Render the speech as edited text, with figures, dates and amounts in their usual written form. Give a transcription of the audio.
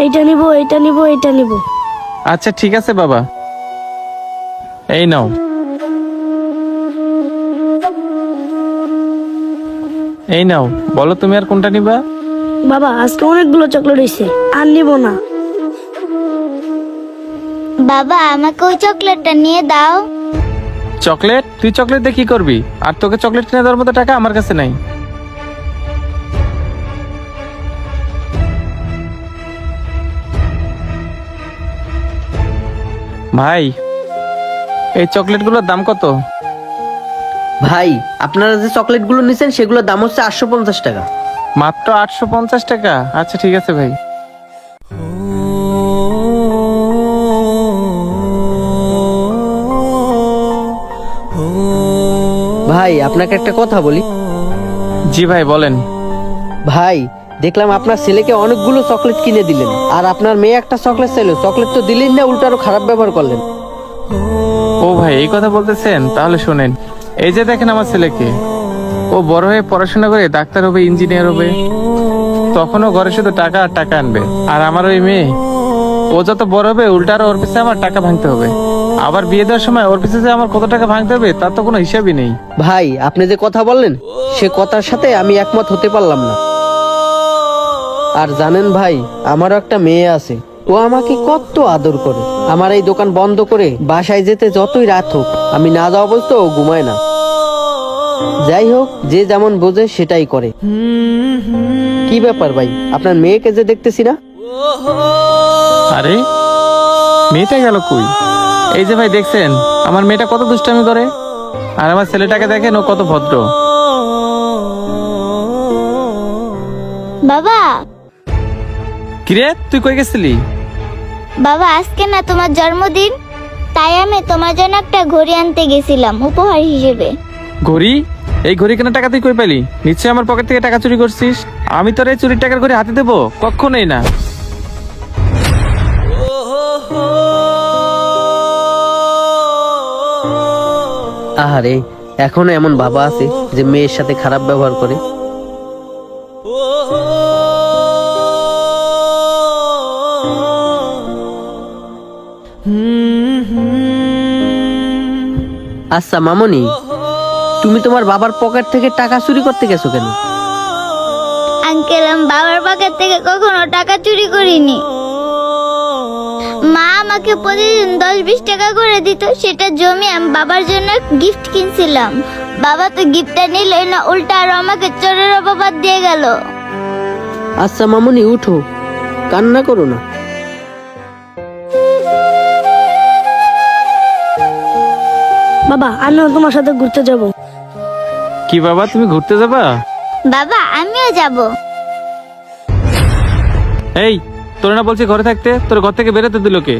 এইটা নিব, এইটা নিব, এইটা নিব। আচ্ছা ঠিক আছে বাবা, এই নাও। এই নাও, বলো তুমি আর কোনটা নিবা? বাবা আজকে অনেকগুলো চকলেট হয়েছে, আর নিব না। বাবা আমাকে ওই চকলেটটা নিয়ে দাও। চকলেট? তুই চকলেট দিয়ে কি করবি? আর তোকে চকলেট কিনে দেওয়ার মতো টাকা আমার কাছে নাই। ভাই, এই চকলেটগুলোর দাম কত? ভাই, আপনারা যে চকলেটগুলো নিছেন সেগুলোর দাম হচ্ছে 850 টাকা। মাত্র 850 টাকা? আচ্ছা ঠিক আছে ভাই। ভাই, আপনাকে একটা কথা বলি। জি ভাই বলেন। ভাই, দেখলাম আপনার ছেলেকে অনেকগুলো চকলেট কিনে দিলেন, আর আপনার মেয়ে একটা চকলেট চাইলো, চকলেট তো দিলেন না, উল্টো আরো খারাপ ব্যবহার করলেন। ও ভাই, এই কথা বলতেছেন? তাহলে শোনেন, এই যে দেখেন আমার ছেলেকে, ও বড় হয়ে পড়াশোনা করে ডাক্তার হবে, ইঞ্জিনিয়ার হবে, তখনও ঘরে শুধু টাকা আর টাকা আনবে। আর আমার ওই মেয়ে, ও যত বড় হবে উল্টা আরো ওর পিছনে আমার টাকা ভাঙতে হবে। আবার বিয়ে দেওয়ার সময় ওর পিছনে যে আমার কত টাকা ভাঙতে হবে তার তো কোনো হিসাবই নেই। ভাই, আপনি যে কথা বললেন সে কথার সাথে আমি একমত হতে পারলাম না। আর জানেন ভাই, আমারও একটা মেয়ে আছে, ও আমাকে কত আদর করে। আমার এই দোকান বন্ধ করে বাসায় যেতে যতই রাত হোক, আমি না যাওয়া বলতে ও ঘুমায় না। যাই হোক, যে যেমন বোঝে সেটাই করে। কি ব্যাপার ভাই, আপনার মেয়েকে যে দেখতেছি না? আরে মেয়েটা গেল কই? এই যে ভাই দেখছেন আমার মেয়েটা কত দুষ্টামি করে, আর আমার ছেলেটাকে দেখেন ও কত ভদ্র। বাবা, কিরে তুই কই গেছিলি? বাবা আজকে না তোমার জন্মদিন, তাই আমি তোমার জন্য একটা ঘড়ি আনতে গেছিলাম উপহার হিসেবে। ঘড়ি? এই ঘড়ি কেনার টাকা তুই কই পেলি? নিশ্চয়ই আমার পকেট থেকে টাকা চুরি করছিস। আমি তোর এই চুরির টাকার ঘড়ি হাতে দেবো? কখনোই না। আহারে, এখনো এমন বাবা আছে যে মেয়ের সাথে খারাপ ব্যবহার করে। আচ্ছা মামনি, তুমি তোমার বাবার পকেট থেকে টাকা চুরি করতে গেছো কেন? আঙ্কেল, আমি বাবার পকেট থেকে কখনো টাকা চুরি করিনি। মা আমাকে প্রতিদিন 10-20 টাকা করে দিত, সেটা জমি আমি বাবার জন্য গিফট কিনছিলাম। বাবা তো গিফটটা নিলই না, উল্টা আরো আমাকে চোরের অপবাদ দিয়ে গেল। আচ্ছা মামনি, উঠো, কান্না করো না। বাবা আমিও তোমার সাথে ঘুরতে যাব। কি বাবা, তুমি ঘুরতে যাবা? বাবা আমিও যাব। এই তোর না বলছি ঘরে থাকতে, তোর ঘর থেকে বেরোতে দিল কে?